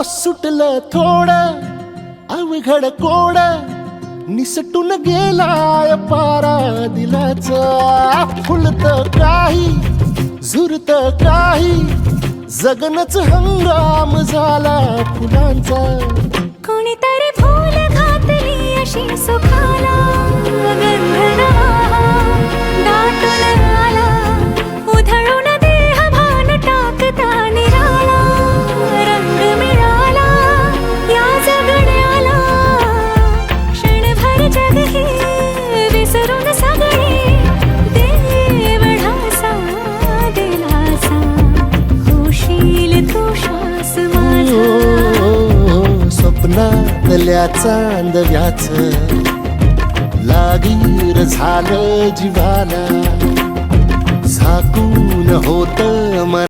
सुटलं थोडं अवघड कोड निसटून गेलाय पारा दिलाचा फुलत काही झुरत काही जगनच हंगाम झाला फुलांचा कोणीतरी फूल घातली अशी सुखाला गंध नवा दाटून आला उधळून देह भान टाकता निराळा रंग मिळाला या जगण्याला क्षणभर जग हे विसरून सगळे देव ढासा दिलासा होशील तू श्वास माझा स्वप्नातल्या चांदव्याच लागीर झालं जीवाला झाकून होत